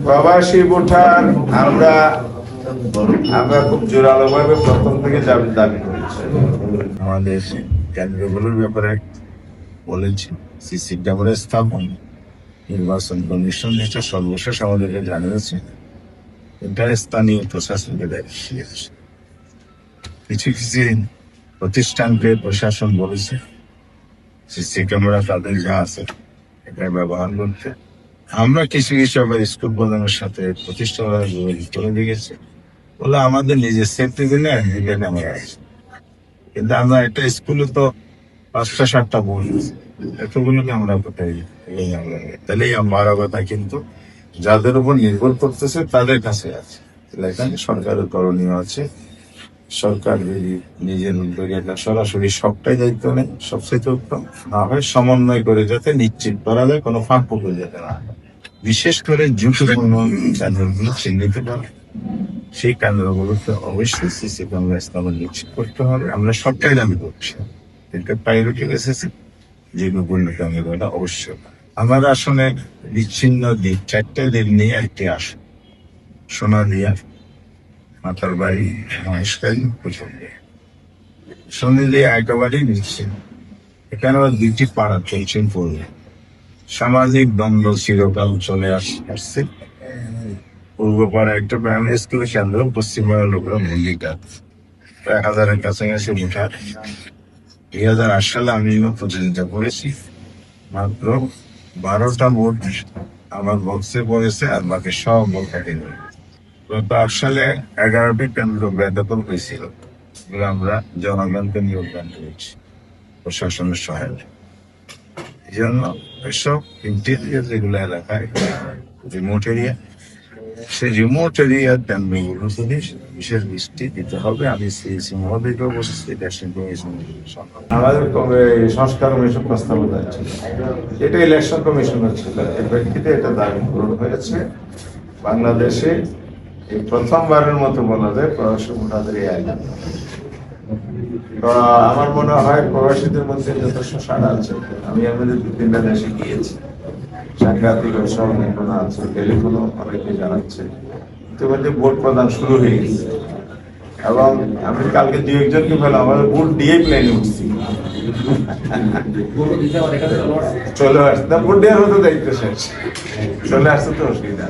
প্রবাসী ভোটার আমরা আমরা খুব জোরালো ভাবে প্রথম থেকে দাবি করেছি। আমাদের কেন্দ্রগুলোর ব্যাপারে বলেছি, সিসি ক্যামেরা স্থাপন, নির্বাচন কমিশন এটা সর্বশেষ আমাদেরকে জানিয়েছে। এটা স্থানীয় প্রশাসনকে দায়িত্ব দিয়েছে। কিছু কিছু প্রতিষ্ঠানকে প্রশাসন বলেছে সিসি ক্যামেরা তাদের যা আছে এটা ব্যবহার করতে। আমরা কিছু কিছু আবার স্কুল প্রধানের সাথে প্রতিষ্ঠানরা করে দিয়েছে বলে আমাদের নিজের সেফটি দিলে নিজের ক্যামেরা আছে, কিন্তু আমরা একটা স্কুলে তো 5টা 7টা বই এতগুলোকে আমরা কোথায় তাহলে আমার কথা কিন্তু যাদের উপর নির্ভর করতেছে তাদের কাছে আছে। এখানে সরকারের করণীয় আছে। সরকার যদি নিজের উদ্যোগে এটা সরাসরি সবটাই দায়িত্ব নেই, সবচেয়ে উত্তম। না হয় সমন্বয় করে যাতে নিশ্চিত করা যায় কোনো ফাঁক পুকুর যেতে না, বিশেষ করে ঝুঁকিপূর্ণ কেন্দ্রগুলো চিহ্নিত করে সেই কেন্দ্রগুলোতে অবশ্যই সিসি ক্যামেরা স্থাপন নিশ্চিত করতে হবে। আমরা সবটাই দাবি করছি, এটা প্রায়োরিটি বেসিসে ঝুঁকিপূর্ণ কেন্দ্রগুলো অবশ্যই। আমার আসনে বিচ্ছিন্ন দিক 4টে দিক নিয়ে একটি আসন, সোনাদিয়া, মাতার বাড়ি, মহেশখালী, সোনাদিয়া একেবারেই বিচ্ছিন্ন। এখানে 2টি পাড়া চলছেন পড়বে। সামাজিক দ্বন্দ্ব চিরকাল চলে আসছে। পূর্ব পাড়া একটা প্রাইমারি স্কুলের কেন্দ্র, পশ্চিম পাড়ার লোকরা মল্লিকা 1000-এর কাছাকাছি ভোটার। 2008 সালে আমি প্রতিযোগিতা করেছি, মাত্র 12টা ভোট আমার বক্সে পড়েছে, আর বাকি সব ভোট কেটে গেল। গত 8 সালে 11টি কেন্দ্র বেদখল হয়েছিল, আমরা জনগণকে নিয়োগদান করেছি প্রশাসনের সহায়তা। এই জন্য এসব ইন্টেরিয়ার যেগুলো এলাকায় রিমোট এরিয়া, সেই রিমোট এরিয়ার কেন্দ্রগুলো বিশেষ দৃষ্টি দিতে হবে। আমি সিএসি মহোদয়কে বসেছি, আমাদের সংস্কার কমিশন প্রস্তাব ছিল, এটা ইলেকশন কমিশনের ছিল। এর প্রেক্ষিতে এটা দাবি পূরণ হয়েছে। বাংলাদেশে এই প্রথমবারের মতো বলা যায় প্রবাসী ভোটারদের এই আইন। তো আমার মনে হয় প্রবাসীদের মধ্যে যথেষ্ট সাড়া আছে। আমি এর মধ্যে 2-3টা দেশে গিয়েছি, সাংঘাতিক উৎসব নিপনা আছে, টেলিফোনও অনেকে জানাচ্ছে। ইতিমধ্যে ভোট প্রদান শুরু হয়ে গেছে, এবং আমি কালকে 2-1জনকে পেলাম আমাদের ভোট দিয়ে প্লেনে উঠছি, চলে আসছে। ভোট দেওয়ার মতো দায়িত্ব শেষ, চলে আসছে তো অসুবিধা।